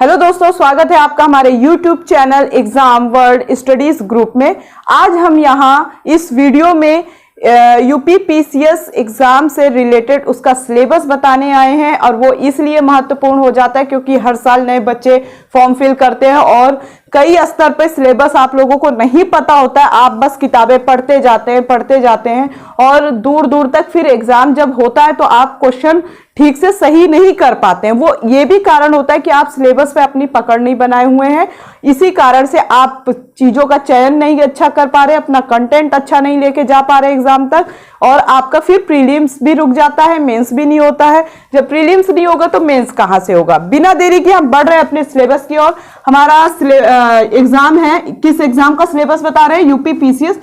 Hello दोस्तों, स्वागत है आपका हमारे YouTube channel exam world studies group में। आज हम यहाँ इस वीडियो में यूपी पीसीएस एग्जाम से रिलेटेड उसका सिलेबस बताने आए हैं। और वो इसलिए महत्वपूर्ण हो जाता है क्योंकि हर साल नए बच्चे फॉर्म फिल करते हैं और कई स्तर पर सिलेबस आप लोगों को नहीं पता होता है। आप बस किताबें पढ़ते जाते हैं और दूर दूर तक फिर एग्जाम जब होता है तो आप क्वेश्चन ठीक से सही नहीं कर पाते हैं। वो ये भी कारण होता है कि आप सिलेबस पे अपनी पकड़ नहीं बनाए हुए हैं। इसी कारण से आप चीजों का चयन नहीं अच्छा कर पा रहे, अपना कंटेंट अच्छा नहीं लेके जा पा रहे एग्जाम तक, और आपका फिर प्रीलिम्स भी रुक जाता है, मेंस भी नहीं होता है। जब प्रीलिम्स नहीं होगा तो मेंस कहां से होगा। बिना देरी के हम बढ़ रहे हैं अपने सिलेबस की ओर। हमारा एग्जाम है, किस एग्जाम का सिलेबस बता रहे हैं? यूपी पीसीएस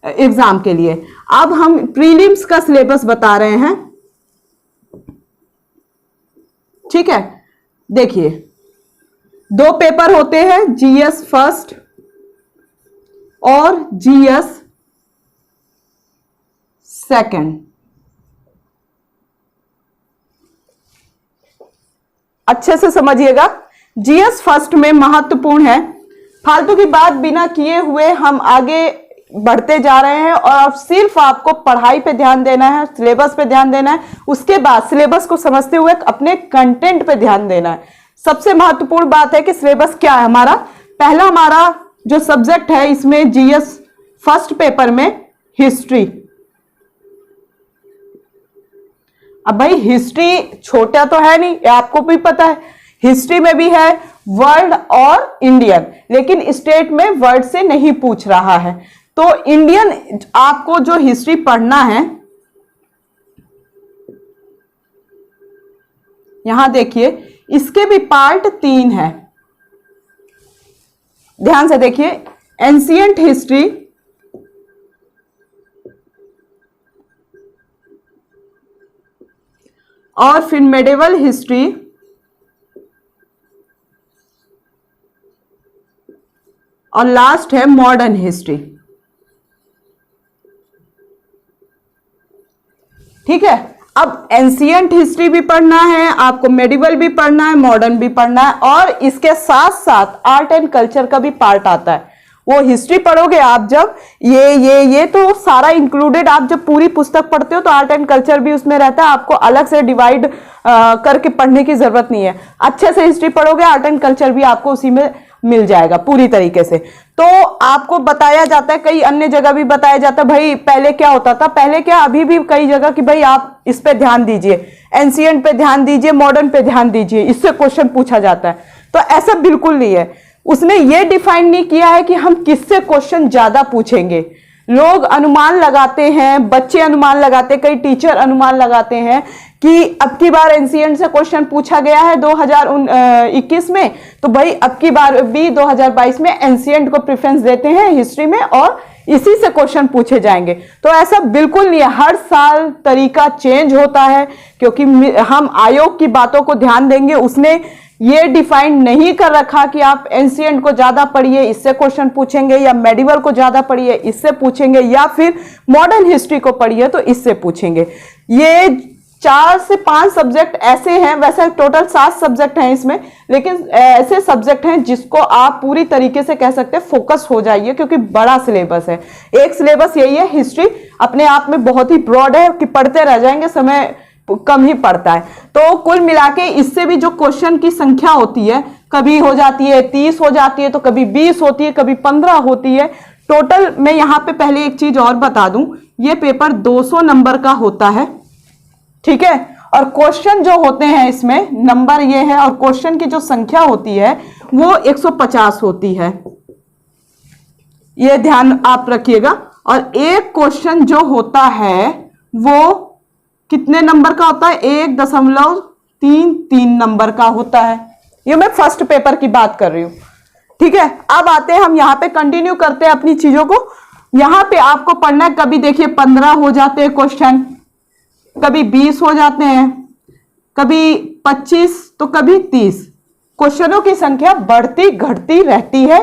एग्जाम के लिए। अब हम प्रीलिम्स का सिलेबस बता रहे हैं, ठीक है। देखिए, दो पेपर होते हैं, जीएस फर्स्ट और जीएस सेकंड। अच्छे से समझिएगा। जीएस फर्स्ट में महत्वपूर्ण है, फालतू की बात बिना किए हुए हम आगे बढ़ते जा रहे हैं और अब सिर्फ आपको पढ़ाई पे ध्यान देना है, सिलेबस पे ध्यान देना है। उसके बाद सिलेबस को समझते हुए अपने कंटेंट पे ध्यान देना है। सबसे महत्वपूर्ण बात है कि सिलेबस क्या है हमारा। पहला हमारा जो सब्जेक्ट है इसमें जीएस फर्स्ट पेपर में हिस्ट्री। अब भाई हिस्ट्री छोटा तो है नहीं, आपको भी पता है। हिस्ट्री में भी है वर्ल्ड और इंडियन, लेकिन स्टेट में वर्ल्ड से नहीं पूछ रहा है। तो इंडियन आपको जो हिस्ट्री पढ़ना है, यहां देखिए इसके भी पार्ट 3 है। ध्यान से देखिए, एंशिएंट हिस्ट्री, और फिर मेडिवल हिस्ट्री, और लास्ट है मॉडर्न हिस्ट्री। ठीक है। अब एंशिएंट हिस्ट्री भी पढ़ना है आपको, मेडिवल भी पढ़ना है, मॉडर्न भी पढ़ना है, और इसके साथ साथ आर्ट एंड कल्चर का भी पार्ट आता है। वो हिस्ट्री पढ़ोगे आप जब, ये तो सारा इंक्लूडेड। आप जब पूरी पुस्तक पढ़ते हो तो आर्ट एंड कल्चर भी उसमें रहता है। आपको अलग से डिवाइड करके पढ़ने की जरूरत नहीं है। अच्छे से हिस्ट्री पढ़ोगे, आर्ट एंड कल्चर भी आपको उसी में मिल जाएगा पूरी तरीके से। तो आपको बताया जाता है, कई अन्य जगह भी बताया जाता है भाई पहले क्या होता था, पहले क्या, अभी भी कई जगह कि भाई आप इस पे ध्यान दीजिए, एंशिएंट पे ध्यान दीजिए, मॉडर्न पे ध्यान दीजिए, इससे क्वेश्चन पूछा जाता है। तो ऐसा बिल्कुल नहीं है। उसने ये डिफाइन नहीं किया है कि हम किससे क्वेश्चन ज्यादा पूछेंगे। लोग अनुमान लगाते हैं, बच्चे अनुमान लगाते हैं, कई टीचर अनुमान लगाते हैं कि अब की बार एंशिएंट से क्वेश्चन पूछा गया है 2021 में, तो भाई अब की बार भी 2022 में एंशिएंट को प्रेफरेंस देते हैं हिस्ट्री में और इसी से क्वेश्चन पूछे जाएंगे। तो ऐसा बिल्कुल नहीं है। हर साल तरीका चेंज होता है क्योंकि हम आयोग की बातों को ध्यान देंगे। उसने ये डिफाइन नहीं कर रखा कि आप एंशिएंट को ज्यादा पढ़िए इससे क्वेश्चन पूछेंगे, या मेडिवल को ज्यादा पढ़िए इससे पूछेंगे, या फिर मॉडर्न हिस्ट्री को पढ़िए तो इससे पूछेंगे। ये 4 से 5 सब्जेक्ट ऐसे हैं, वैसे टोटल 7 सब्जेक्ट हैं इसमें, लेकिन ऐसे सब्जेक्ट हैं जिसको आप पूरी तरीके से कह सकते हैं फोकस हो जाइए क्योंकि बड़ा सिलेबस है। एक सिलेबस यही है, हिस्ट्री अपने आप में बहुत ही ब्रॉड है कि पढ़ते रह जाएंगे, समय कम ही पड़ता है। तो कुल मिला के इससे भी जो क्वेश्चन की संख्या होती है, कभी हो जाती है 30 हो जाती है, तो कभी 20 होती है, कभी 15 होती है। टोटल मैं यहां पे पहले एक चीज और बता दूं, ये पेपर 200 नंबर का होता है, ठीक है। और क्वेश्चन जो होते हैं इसमें, नंबर ये है, और क्वेश्चन की जो संख्या होती है वो 150 होती है, ये ध्यान आप रखिएगा। और एक क्वेश्चन जो होता है वो कितने नंबर का होता है? 1.33 नंबर का होता है। ये मैं फर्स्ट पेपर की बात कर रही हूं, ठीक है। अब आते हैं हम यहाँ पे, कंटिन्यू करते हैं अपनी चीजों को। यहां पे आपको पढ़ना है, कभी देखिए 15 हो जाते हैं क्वेश्चन, कभी 20 हो जाते हैं, कभी 25 तो कभी 30। क्वेश्चनों की संख्या बढ़ती घटती रहती है।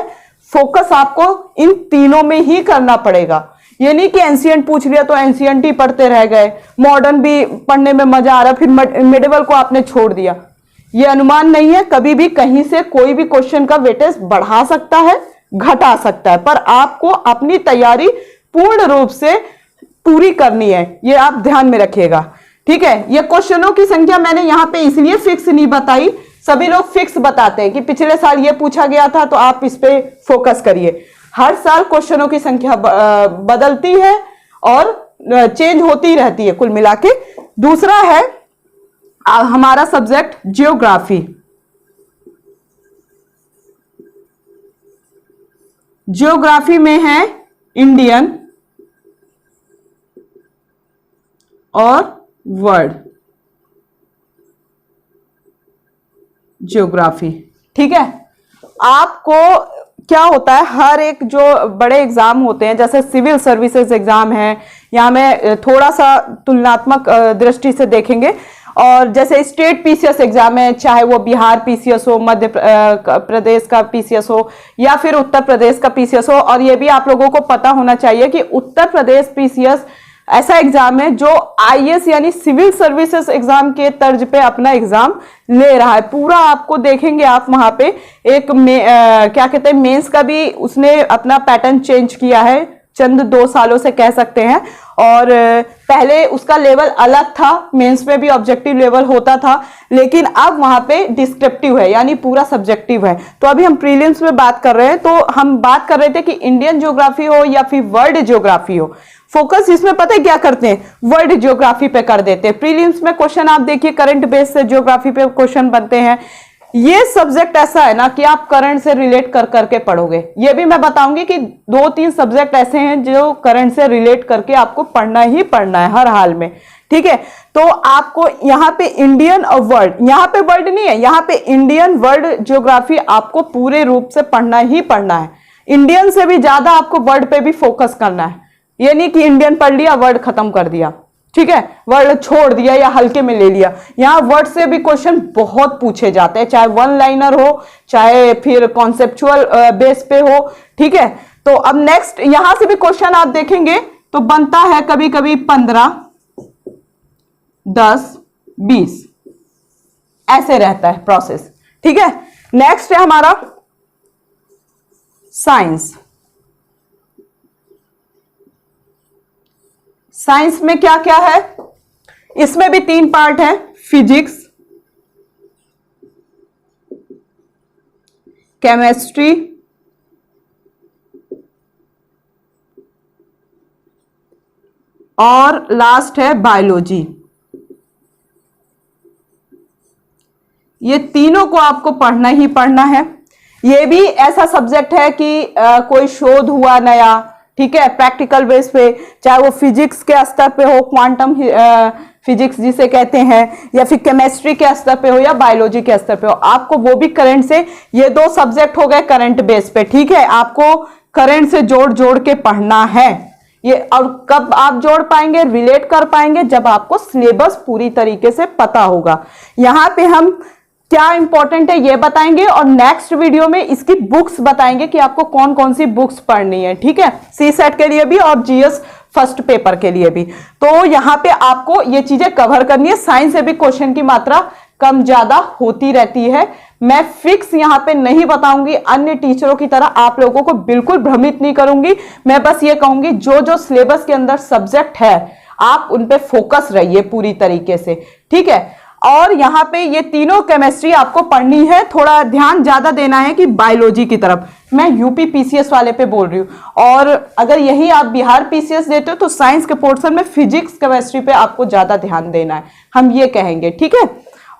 फोकस आपको इन तीनों में ही करना पड़ेगा। ये नहीं कि एंशिएंट पूछ लिया तो एंशिएंट ही पढ़ते रह गए, मॉडर्न भी पढ़ने में मजा आ रहा फिर मिडिवल को आपने छोड़ दिया। ये अनुमान नहीं है, कभी भी कहीं से कोई भी क्वेश्चन का वेटेज बढ़ा सकता है, घटा सकता है, पर आपको अपनी तैयारी पूर्ण रूप से पूरी करनी है, ये आप ध्यान में रखिएगा। ठीक है, ये क्वेश्चनों की संख्या मैंने यहां पे इसलिए फिक्स नहीं बताई, सभी लोग फिक्स बताते हैं कि पिछले साल ये पूछा गया था तो आप इस पे फोकस करिए। हर साल क्वेश्चनों की संख्या बदलती है और चेंज होती रहती है कुल मिला के। दूसरा है हमारा सब्जेक्ट जियोग्राफी। जियोग्राफी में है इंडियन और वर्ल्ड जियोग्राफी। ठीक है, आपको क्या होता है, हर एक जो बड़े एग्जाम होते हैं जैसे सिविल सर्विसेज एग्जाम है, यहां में थोड़ा सा तुलनात्मक दृष्टि से देखेंगे, और जैसे स्टेट पीसीएस एग्जाम है, चाहे वो बिहार पीसीएस हो, मध्य प्रदेश का पीसीएस हो या फिर उत्तर प्रदेश का पीसीएस हो। और ये भी आप लोगों को पता होना चाहिए कि उत्तर प्रदेश पीसीएस ऐसा एग्जाम है जो आईएएस यानी सिविल सर्विसेज एग्जाम के तर्ज पे अपना एग्जाम ले रहा है। पूरा आपको देखेंगे आप वहां पे एक क्या कहते हैं, मेंस का भी उसने अपना पैटर्न चेंज किया है चंद 2 सालों से कह सकते हैं। और पहले उसका लेवल अलग था, मेंस में भी ऑब्जेक्टिव लेवल होता था, लेकिन अब वहां पे डिस्क्रिप्टिव है यानी पूरा सब्जेक्टिव है। तो अभी हम प्रीलिम्स में बात कर रहे हैं, तो हम बात कर रहे थे कि इंडियन ज्योग्राफी हो या फिर वर्ल्ड ज्योग्राफी हो, फोकस इसमें पता है क्या करते हैं, वर्ल्ड ज्योग्राफी पे कर देते हैं। प्रीलिम्स में क्वेश्चन आप देखिए करंट बेस से ज्योग्राफी पे क्वेश्चन बनते हैं। ये सब्जेक्ट ऐसा है ना कि आप करंट से रिलेट कर करके पढ़ोगे। ये भी मैं बताऊंगी कि 2-3 सब्जेक्ट ऐसे हैं जो करंट से रिलेट करके आपको पढ़ना ही पढ़ना है हर हाल में। ठीक है, तो आपको यहाँ पे इंडियन और वर्ल्ड, यहाँ पे वर्ल्ड नहीं है, यहाँ पे इंडियन वर्ल्ड ज्योग्राफी आपको पूरे रूप से पढ़ना ही पढ़ना है। इंडियन से भी ज्यादा आपको वर्ल्ड पे भी फोकस करना है। ये नहीं कि इंडियन पढ़ लिया वर्ल्ड खत्म कर दिया, ठीक है, वर्ल्ड छोड़ दिया या हल्के में ले लिया। यहां वर्ड से भी क्वेश्चन बहुत पूछे जाते हैं, चाहे वन लाइनर हो चाहे फिर कॉन्सेप्चुअल बेस पे हो। ठीक है, तो अब नेक्स्ट यहां से भी क्वेश्चन आप देखेंगे तो बनता है कभी कभी 15, 10, 20 ऐसे रहता है प्रोसेस। ठीक है, नेक्स्ट है हमारा साइंस। साइंस में क्या क्या है, इसमें भी 3 पार्ट है, फिजिक्स, केमिस्ट्री और लास्ट है बायोलॉजी। ये तीनों को आपको पढ़ना ही पढ़ना है। ये भी ऐसा सब्जेक्ट है कि कोई शोध हुआ नया, ठीक है, प्रैक्टिकल बेस पे, चाहे वो फिजिक्स के स्तर पे हो, क्वांटम फिजिक्स जिसे कहते हैं, या फिर केमिस्ट्री के स्तर पे हो या बायोलॉजी के स्तर पे हो, आपको वो भी करंट से, ये 2 सब्जेक्ट हो गए करंट बेस पे। ठीक है, आपको करंट से जोड़ जोड़ के पढ़ना है ये। और कब आप जोड़ पाएंगे, रिलेट कर पाएंगे, जब आपको सिलेबस पूरी तरीके से पता होगा। यहां पे हम क्या इंपॉर्टेंट है ये बताएंगे और नेक्स्ट वीडियो में इसकी बुक्स बताएंगे कि आपको कौन कौन सी बुक्स पढ़नी है। ठीक है, सी सेट के लिए भी और जीएस फर्स्ट पेपर के लिए भी। तो यहां पे आपको ये चीजें कवर करनी है। साइंस से भी क्वेश्चन की मात्रा कम ज्यादा होती रहती है। मैं फिक्स यहां पे नहीं बताऊंगी, अन्य टीचरों की तरह आप लोगों को बिल्कुल भ्रमित नहीं करूंगी। मैं बस ये कहूंगी जो जो सिलेबस के अंदर सब्जेक्ट है आप उन पे फोकस रहिए पूरी तरीके से। ठीक है, और यहां पे ये तीनों केमिस्ट्री आपको पढ़नी है। थोड़ा ध्यान ज्यादा देना है कि बायोलॉजी की तरफ, मैं यूपी पीसीएस वाले पे बोल रही हूं, और अगर यही आप बिहार पीसीएस देते हो तो साइंस के पोर्शन में फिजिक्स केमिस्ट्री पे आपको ज्यादा ध्यान देना है, हम ये कहेंगे। ठीक है,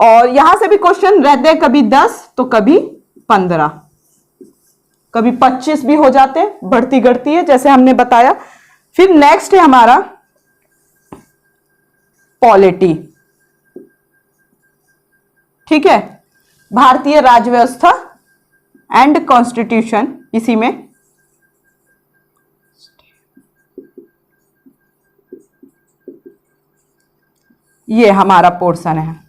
और यहां से भी क्वेश्चन रहते हैं कभी 10 तो कभी 15, कभी 25 भी हो जाते हैं, बढ़ती घटती है जैसे हमने बताया। फिर नेक्स्ट है हमारा पॉलिटी। ठीक है, भारतीय राज्य व्यवस्था एंड कॉन्स्टिट्यूशन, इसी में ये हमारा पोर्शन है।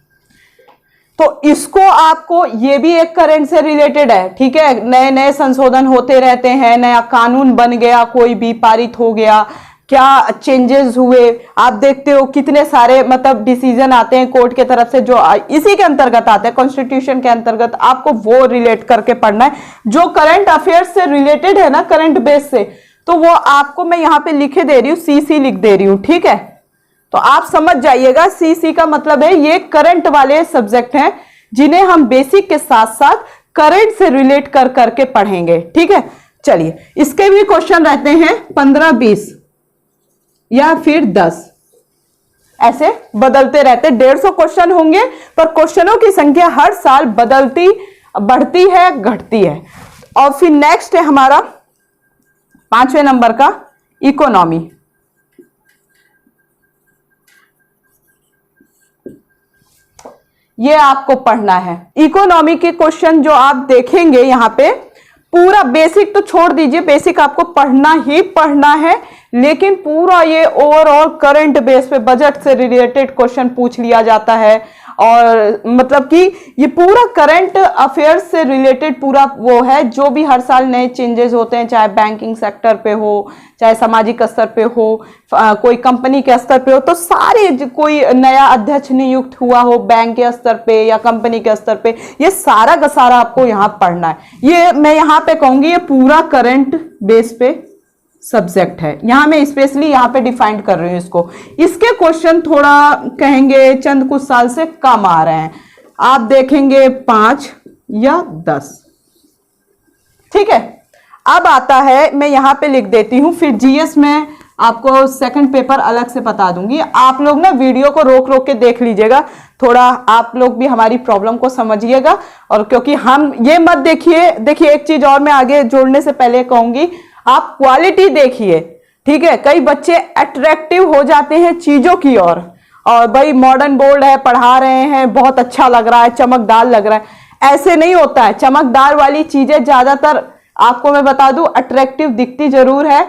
तो इसको आपको, ये भी एक करंट से रिलेटेड है। ठीक है, नए नए संशोधन होते रहते हैं, नया कानून बन गया, कोई भी पारित हो गया, क्या चेंजेस हुए, आप देखते हो कितने सारे मतलब डिसीजन आते हैं कोर्ट के तरफ से जो इसी के अंतर्गत आते हैं, कॉन्स्टिट्यूशन के अंतर्गत, आपको वो रिलेट करके पढ़ना है जो करंट अफेयर्स से रिलेटेड है ना, करंट बेस से, तो वो आपको मैं यहाँ पे लिखे दे रही हूँ, सीसी लिख दे रही हूँ, ठीक है। तो आप समझ जाइएगा, सीसी का मतलब है ये करंट वाले सब्जेक्ट हैं जिन्हें हम बेसिक के साथ साथ करंट से रिलेट कर करके पढ़ेंगे, ठीक है। चलिए, इसके भी क्वेश्चन रहते हैं 15, 20 या फिर 10, ऐसे बदलते रहते, 150 क्वेश्चन होंगे, पर क्वेश्चनों की संख्या हर साल बदलती, बढ़ती है, घटती है। और फिर नेक्स्ट है हमारा 5वें नंबर का इकोनॉमी। ये आपको पढ़ना है। इकोनॉमी के क्वेश्चन जो आप देखेंगे यहाँ पे, पूरा बेसिक तो छोड़ दीजिए, बेसिक आपको पढ़ना ही पढ़ना है, लेकिन पूरा ये ओवरऑल करंट बेस पे बजट से रिलेटेड क्वेश्चन पूछ लिया जाता है, और मतलब कि ये पूरा करंट अफेयर्स से रिलेटेड पूरा वो है, जो भी हर साल नए चेंजेस होते हैं, चाहे बैंकिंग सेक्टर पे हो, चाहे सामाजिक स्तर पे हो, कोई कंपनी के स्तर पे हो, तो सारे कोई नया अध्यक्ष नियुक्त हुआ हो बैंक के स्तर पे या कंपनी के स्तर पे, ये सारा का सारा आपको यहाँ पढ़ना है। ये मैं यहाँ पे कहूंगी ये पूरा करंट बेस पे सब्जेक्ट है, यहां मैं स्पेशली यहां पे डिफाइन कर रही हूं इसको। इसके क्वेश्चन थोड़ा कहेंगे चंद कुछ साल से कम आ रहे हैं, आप देखेंगे 5 या 10, ठीक है। अब आता है, मैं यहां पे लिख देती हूं, फिर जीएस में आपको सेकंड पेपर अलग से बता दूंगी। आप लोग ना वीडियो को रोक रोक के देख लीजिएगा, थोड़ा आप लोग भी हमारी प्रॉब्लम को समझिएगा, और क्योंकि हम ये मत देखिए, एक चीज और मैं आगे जोड़ने से पहले कहूंगी, आप क्वालिटी देखिए, ठीक है। कई बच्चे अट्रैक्टिव हो जाते हैं चीजों की ओर, और भाई मॉडर्न बोर्ड है, पढ़ा रहे हैं, बहुत अच्छा लग रहा है, चमकदार लग रहा है, ऐसे नहीं होता है। चमकदार वाली चीजें ज्यादातर आपको मैं बता दूं अट्रैक्टिव दिखती जरूर है,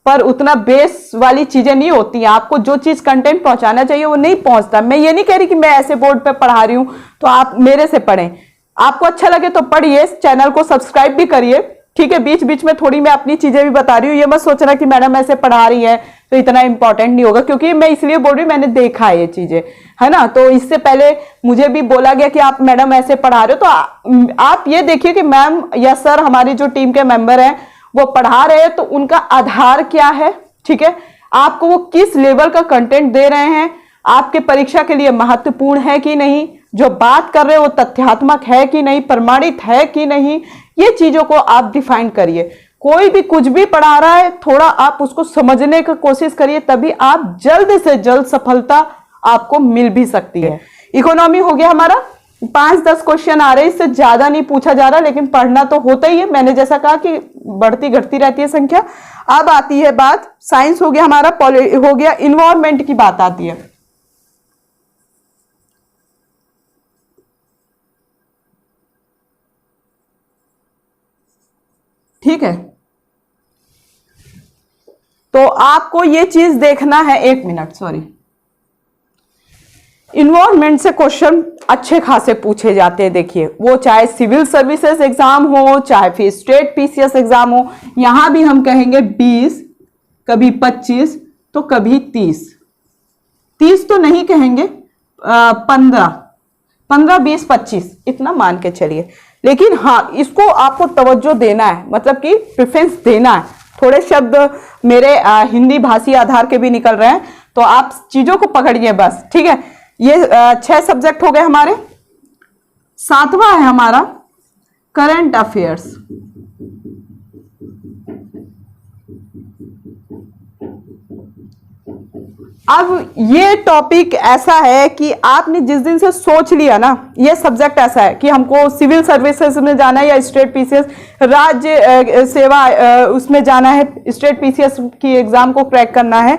पर उतना बेस वाली चीजें नहीं होती हैं। आपको जो चीज कंटेंट पहुंचाना चाहिए वो नहीं पहुंचता। मैं ये नहीं कह रही कि मैं ऐसे बोर्ड पे पढ़ा रही हूं तो आप मेरे से पढ़ें, आपको अच्छा लगे तो पढ़िए, चैनल को सब्सक्राइब भी करिए, ठीक है। बीच बीच में थोड़ी मैं अपनी चीजें भी बता रही हूँ, ये मत सोचना कि मैडम ऐसे पढ़ा रही है तो इतना इंपॉर्टेंट नहीं होगा, क्योंकि मैं इसलिए बोल रही हूँ, मैंने देखा है ये चीजें, है ना। तो इससे पहले मुझे भी बोला गया कि आप मैडम ऐसे पढ़ा रहे हो, तो आप ये देखिए कि मैम या सर, हमारी जो टीम के मेंबर हैं वो पढ़ा रहे हैं तो उनका आधार क्या है, ठीक है। आपको वो किस लेवल का कंटेंट दे रहे हैं, आपके परीक्षा के लिए महत्वपूर्ण है कि नहीं, जो बात कर रहे हो वो तथ्यात्मक है कि नहीं, प्रमाणित है कि नहीं, ये चीजों को आप डिफाइन करिए। कोई भी कुछ भी पढ़ा रहा है, थोड़ा आप उसको समझने की कोशिश करिए, तभी आप जल्द से जल्द सफलता आपको मिल भी सकती है। इकोनॉमी हो गया हमारा, 5-10 क्वेश्चन आ रहे हैं, इससे ज्यादा नहीं पूछा जा रहा, लेकिन पढ़ना तो होता ही है। मैंने जैसा कहा कि बढ़ती घटती रहती है संख्या। अब आती है बात, साइंस हो गया हमारा, हो गया, इन्वायरमेंट की बात आती है। ठीक है, तो आपको ये चीज देखना है, 1 मिनट सॉरी, इन्वायरमेंट से क्वेश्चन अच्छे खासे पूछे जाते हैं। देखिए, वो चाहे सिविल सर्विसेज एग्जाम हो, चाहे फिर स्टेट पीसीएस एग्जाम हो, यहां भी हम कहेंगे 20, कभी 25, तो कभी 30 तो नहीं कहेंगे, 15, 20, 25 इतना मान के चलिए। लेकिन हाँ, इसको आपको तवज्जो देना है, मतलब कि प्रेफरेंस देना है। थोड़े शब्द मेरे हिंदी भाषी आधार के भी निकल रहे हैं, तो आप चीजों को पकड़िए बस, ठीक है। ये 6 सब्जेक्ट हो गए हमारे। 7वां है हमारा करंट अफेयर्स। अब ये टॉपिक ऐसा है कि आपने जिस दिन से सोच लिया ना, ये सब्जेक्ट ऐसा है कि हमको सिविल सर्विसेज में जाना है या स्टेट पीसीएस, राज्य सेवा उसमें जाना है, स्टेट पीसीएस की एग्जाम को क्रैक करना है,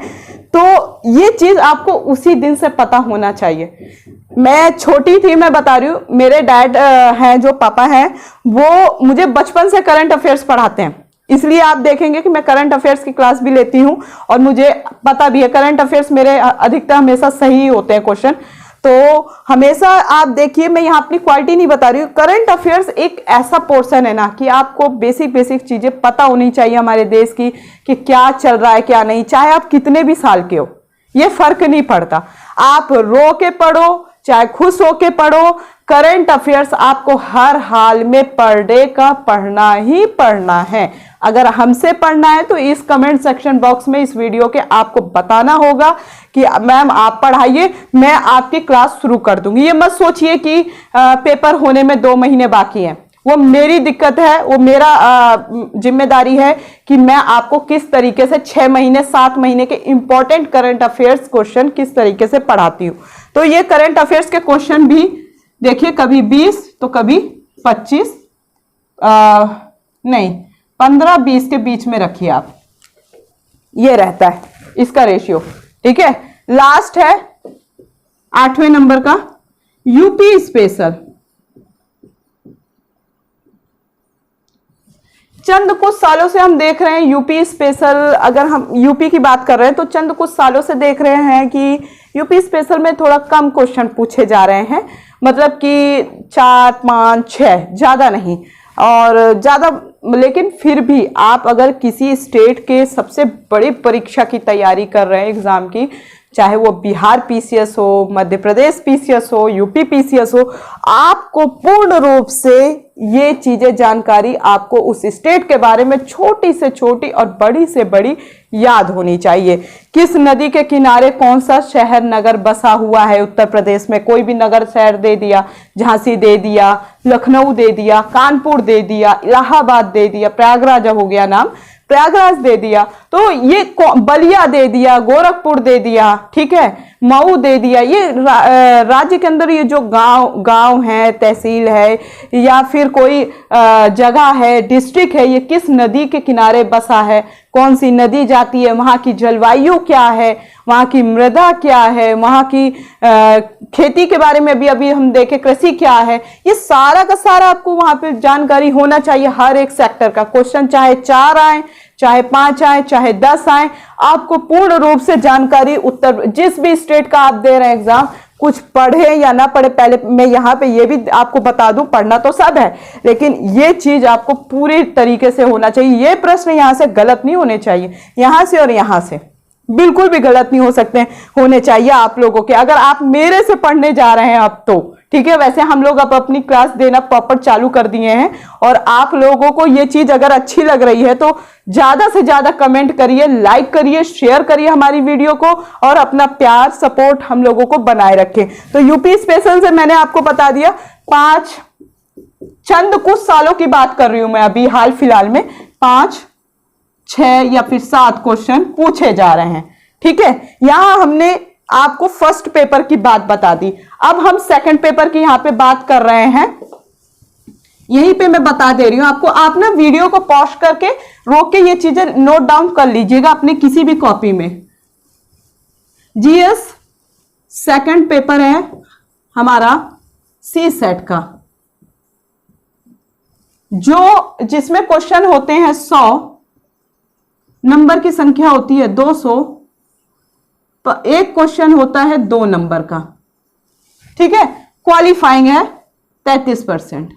तो ये चीज आपको उसी दिन से पता होना चाहिए। मैं छोटी थी, मैं बता रही हूँ, मेरे डैड हैं जो पापा हैं, वो मुझे बचपन से करंट अफेयर्स पढ़ाते हैं, इसलिए आप देखेंगे कि मैं करंट अफेयर्स की क्लास भी लेती हूं, और मुझे पता भी है करंट अफेयर्स मेरे अधिकतर हमेशा सही होते हैं क्वेश्चन। तो हमेशा आप देखिए, मैं यहाँ अपनी क्वालिटी नहीं बता रही हूँ, करंट अफेयर्स एक ऐसा पोर्शन है ना कि आपको बेसिक बेसिक चीजें पता होनी चाहिए हमारे देश की, कि क्या चल रहा है क्या नहीं, चाहे आप कितने भी साल के हो, ये फर्क नहीं पड़ता। आप रो के पढ़ो चाहे खुश होके पढ़ो, करंट अफेयर्स आपको हर हाल में पर डे का पढ़ना ही पढ़ना है। अगर हमसे पढ़ना है तो इस कमेंट सेक्शन बॉक्स में इस वीडियो के आपको बताना होगा कि मैम आप पढ़ाइए, मैं आपकी क्लास शुरू कर दूंगी। ये मत सोचिए कि पेपर होने में 2 महीने बाकी हैं, वो मेरी दिक्कत है, वो मेरा जिम्मेदारी है कि मैं आपको किस तरीके से 6 महीने 7 महीने के इंपॉर्टेंट करंट अफेयर्स क्वेश्चन किस तरीके से पढ़ाती हूँ। तो ये करंट अफेयर्स के क्वेश्चन भी देखिए, कभी 20 तो कभी 25 नहीं 15-20 के बीच में रखिए आप, ये रहता है इसका रेशियो। ठीक है, लास्ट है 8वें नंबर का यूपी स्पेशल। चंद कुछ सालों से हम देख रहे हैं यूपी स्पेशल, अगर हम यूपी की बात कर रहे हैं तो चंद कुछ सालों से देख रहे हैं कि यूपी स्पेशल में थोड़ा कम क्वेश्चन पूछे जा रहे हैं, मतलब कि 4, 5, 6, ज्यादा नहीं और ज्यादा। लेकिन फिर भी आप अगर किसी स्टेट के सबसे बड़ी परीक्षा की तैयारी कर रहे हैं एग्जाम की, चाहे वो बिहार पीसीएस हो, मध्य प्रदेश पीसीएस हो, यूपी पीसीएस हो, आपको पूर्ण रूप से ये चीजें जानकारी आपको उस स्टेट के बारे में छोटी से छोटी और बड़ी से बड़ी याद होनी चाहिए। किस नदी के किनारे कौन सा शहर नगर बसा हुआ है उत्तर प्रदेश में, कोई भी नगर शहर दे दिया, झांसी दे दिया, लखनऊ दे दिया, कानपुर दे दिया, इलाहाबाद दे दिया, प्रयागराज हो गया नाम, प्रयागराज दे दिया, तो ये बलिया दे दिया, गोरखपुर दे दिया, ठीक है, मऊ दे दिया। ये राज्य के अंदर ये जो गांव है, तहसील है या फिर कोई जगह है, डिस्ट्रिक्ट है, ये किस नदी के किनारे बसा है, कौन सी नदी जाती है, वहां की जलवायु क्या है, वहां की मृदा क्या है, वहां की खेती के बारे में भी अभी हम देखें कृषि क्या है, ये सारा का सारा आपको वहां पे जानकारी होना चाहिए। हर एक सेक्टर का क्वेश्चन चाहे 4 आए, चाहे 5 आए, चाहे 10 आए, आपको पूर्ण रूप से जानकारी उत्तर जिस भी स्टेट का आप दे रहे हैं एग्जाम, कुछ पढ़े या ना पढ़े, पहले मैं यहाँ पे ये भी आपको बता दूं, पढ़ना तो सब है लेकिन ये चीज आपको पूरी तरीके से होना चाहिए। ये प्रश्न यहाँ से गलत नहीं होने चाहिए, यहाँ से और यहाँ से बिल्कुल भी गलत नहीं हो सकते, होने चाहिए आप लोगों के। अगर आप मेरे से पढ़ने जा रहे हैं अब तो ठीक है, वैसे हम लोग अब अपनी क्लास देना प्रॉपर चालू कर दिए हैं और आप लोगों को ये चीज अगर अच्छी लग रही है तो ज्यादा से ज्यादा कमेंट करिए, लाइक करिए, शेयर करिए हमारी वीडियो को और अपना प्यार सपोर्ट हम लोगों को बनाए रखें। तो यूपी स्पेशल से मैंने आपको बता दिया 5 चंद कुछ सालों की बात कर रही हूं मैं, अभी हाल फिलहाल में 5, 6 या फिर 7 क्वेश्चन पूछे जा रहे हैं। ठीक है, यहां हमने आपको फर्स्ट पेपर की बात बता दी, अब हम सेकंड पेपर की यहां पे बात कर रहे हैं। यहीं पे मैं बता दे रही हूं आपको, आप ना वीडियो को पॉज करके रोक के ये चीजें नोट डाउन कर लीजिएगा अपने किसी भी कॉपी में। जीएस सेकंड पेपर है हमारा सी सेट का, जो जिसमें क्वेश्चन होते हैं 100, नंबर की संख्या होती है 200, तो एक क्वेश्चन होता है 2 नंबर का। ठीक है, क्वालिफाइंग है 33%,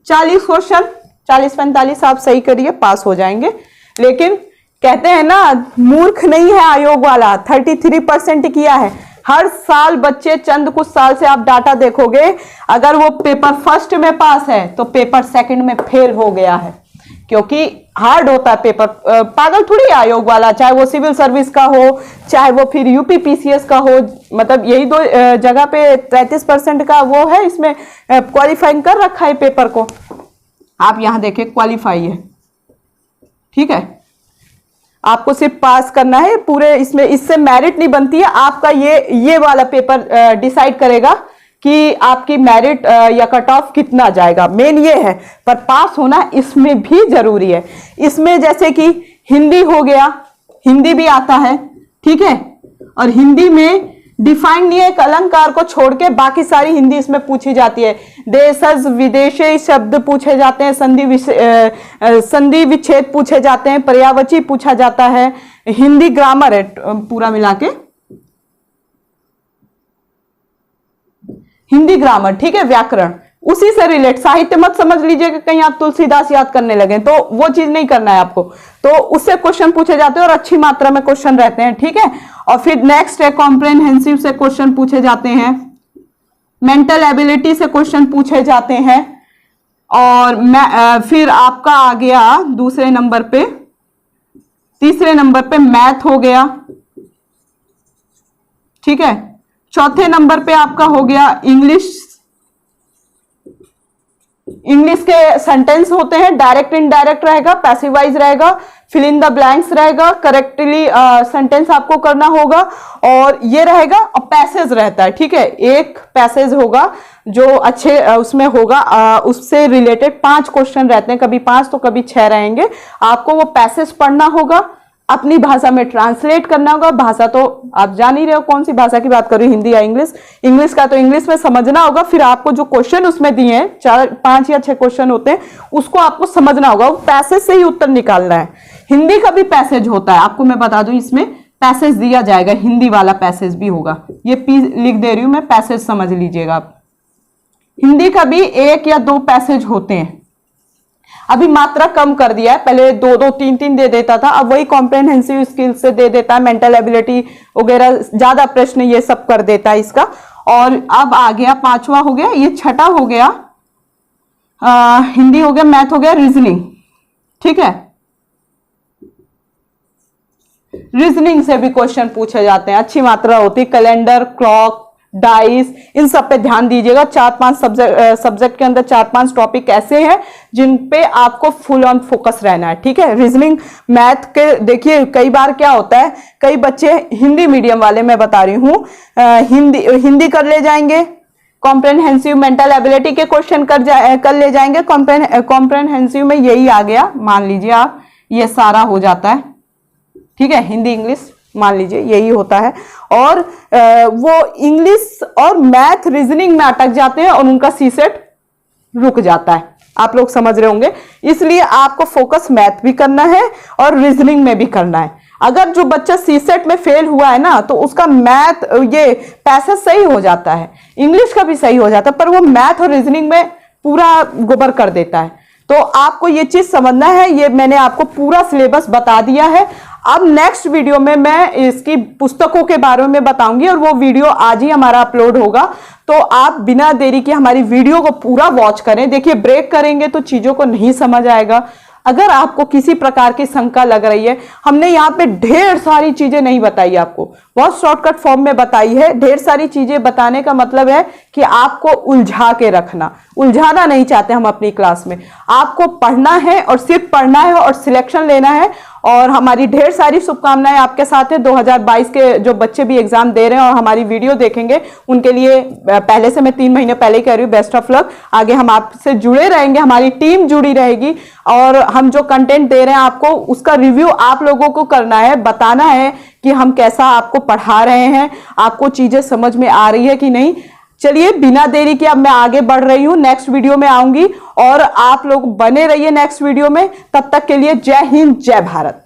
40 क्वेश्चन 40-45 आप सही करिए पास हो जाएंगे। लेकिन कहते हैं ना मूर्ख नहीं है आयोग वाला, 33% किया है। हर साल बच्चे, चंद कुछ साल से आप डाटा देखोगे, अगर वो पेपर फर्स्ट में पास है तो पेपर सेकंड में फेल हो गया है, क्योंकि हार्ड होता है पेपर। पागल थोड़ी आयोग वाला, चाहे वो सिविल सर्विस का हो चाहे वो फिर यूपी पीसीएस का हो, मतलब यही 2 जगह पे 33% का वो है, इसमें क्वालिफाइंग कर रखा है पेपर को। आप यहां देखें क्वालिफाई है, ठीक है, आपको सिर्फ पास करना है पूरे, इसमें इससे मेरिट नहीं बनती है आपका। ये वाला पेपर डिसाइड करेगा कि आपकी मेरिट या कट ऑफ कितना जाएगा, मेन ये है। पर पास होना इसमें भी जरूरी है। इसमें जैसे कि हिंदी हो गया, हिंदी भी आता है, ठीक है, और हिंदी में डिफाइन नहीं है, एक अलंकार को छोड़ के बाकी सारी हिंदी इसमें पूछी जाती है। देशज विदेशी शब्द पूछे जाते हैं, संधि विच्छेद पूछे जाते हैं, पर्यायवाची पूछा जाता है, हिंदी ग्रामर है पूरा मिला के। हिंदी ग्रामर, ठीक है, व्याकरण, उसी से रिलेट। साहित्य मत समझ लीजिए कि कहीं आप तुलसीदास याद करने लगे, तो वो चीज नहीं करना है आपको। तो उससे क्वेश्चन पूछे जाते हैं और अच्छी मात्रा में क्वेश्चन रहते हैं, ठीक है। और फिर नेक्स्ट है कॉम्प्रेहेंसिव से क्वेश्चन पूछे जाते हैं, मेंटल एबिलिटी से क्वेश्चन पूछे जाते हैं, और फिर आपका आ गया दूसरे नंबर पे, तीसरे नंबर पे मैथ हो गया, ठीक है। चौथे नंबर पे आपका हो गया इंग्लिश। इंग्लिश के सेंटेंस होते हैं, डायरेक्ट इनडायरेक्ट रहेगा, पैसिवाइज रहेगा, फिल इन द ब्लैंक्स रहेगा, करेक्टली सेंटेंस आपको करना होगा, और ये रहेगा, और पैसेज रहता है, ठीक है। एक पैसेज होगा जो अच्छे उसमें होगा, उससे रिलेटेड 5 क्वेश्चन रहते हैं, कभी 5 तो कभी 6 रहेंगे। आपको वो पैसेज पढ़ना होगा, अपनी भाषा में ट्रांसलेट करना होगा। भाषा तो आप जान ही रहे हो कौन सी भाषा की बात कर रही हूँ, हिंदी या इंग्लिश। इंग्लिश का तो इंग्लिश में समझना होगा, फिर आपको जो क्वेश्चन उसमें दिए हैं, 4, 5 या 6 क्वेश्चन होते हैं, उसको आपको समझना होगा, वो पैसेज से ही उत्तर निकालना है। हिंदी का भी पैसेज होता है, आपको मैं बता दूं, इसमें पैसेज दिया जाएगा, हिंदी वाला पैसेज भी होगा। ये पी लिख दे रही हूं मैं, पैसेज समझ लीजिएगा आप। हिंदी का भी 1 या 2 पैसेज होते हैं। अभी मात्रा कम कर दिया है, पहले 2-2, 3-3 दे देता था, अब वही कॉम्प्रेहेंसिव स्किल से दे देता है, मेंटल एबिलिटी वगैरह ज्यादा प्रश्न ये सब कर देता है इसका। और अब आ गया 5वां हो गया, ये 6ठा हो गया, हिंदी हो गया, मैथ हो गया, रीजनिंग, ठीक है। रीजनिंग से भी क्वेश्चन पूछे जाते हैं, अच्छी मात्रा होती है, कैलेंडर, क्लॉक, डाइस, इन सब पे ध्यान दीजिएगा। 4-5 सब्जेक्ट के अंदर 4-5 टॉपिक ऐसे हैं जिन पे आपको फुल ऑन फोकस रहना है, ठीक है। रीजनिंग मैथ के देखिए, कई बार क्या होता है, कई बच्चे हिंदी मीडियम वाले, मैं बता रही हूँ, हिंदी कर ले जाएंगे, कॉम्प्रेहेंसिव मेंटल एबिलिटी के क्वेश्चन कर ले जाएंगे। कॉम्प्रेहेंसिव में यही आ गया, मान लीजिए आप, ये सारा हो जाता है, ठीक है, हिंदी इंग्लिश मान लीजिए यही होता है, और वो इंग्लिश और मैथ रीजनिंग में अटक जाते हैं और उनका सीसेट रुक जाता है। आप लोग समझ रहे होंगे, इसलिए आपको फोकस मैथ भी करना है और रीजनिंग में भी करना है। अगर जो बच्चा सीसेट में फेल हुआ है ना, तो उसका मैथ ये पैसेज सही हो जाता है, इंग्लिश का भी सही हो जाता है, पर वो मैथ और रीजनिंग में पूरा गोबर कर देता है। तो आपको ये चीज समझना है, ये मैंने आपको पूरा सिलेबस बता दिया है। अब नेक्स्ट वीडियो में मैं इसकी पुस्तकों के बारे में बताऊंगी, और वो वीडियो आज ही हमारा अपलोड होगा, तो आप बिना देरी के हमारी वीडियो को पूरा वॉच करें। देखिए, ब्रेक करेंगे तो चीजों को नहीं समझ आएगा। अगर आपको किसी प्रकार की शंका लग रही है, हमने यहाँ पे ढेर सारी चीजें नहीं बताई, आपको बहुत शॉर्टकट फॉर्म में बताई है। ढेर सारी चीजें बताने का मतलब है कि आपको उलझा के रखना, उलझाना नहीं चाहते हम अपनी क्लास में। आपको पढ़ना है और सिर्फ पढ़ना है और सिलेक्शन लेना है, और हमारी ढेर सारी शुभकामनाएं आपके साथ है। 2022 के जो बच्चे भी एग्जाम दे रहे हैं और हमारी वीडियो देखेंगे, उनके लिए पहले से मैं 3 महीने पहले ही कह रही हूँ, बेस्ट ऑफ लक। आगे हम आपसे जुड़े रहेंगे, हमारी टीम जुड़ी रहेगी, और हम जो कंटेंट दे रहे हैं आपको, उसका रिव्यू आप लोगों को करना है, बताना है कि हम कैसा आपको पढ़ा रहे हैं, आपको चीजें समझ में आ रही है कि नहीं। चलिए, बिना देरी के अब मैं आगे बढ़ रही हूं, नेक्स्ट वीडियो में आऊंगी, और आप लोग बने रहिए नेक्स्ट वीडियो में। तब तक के लिए जय हिंद, जय भारत।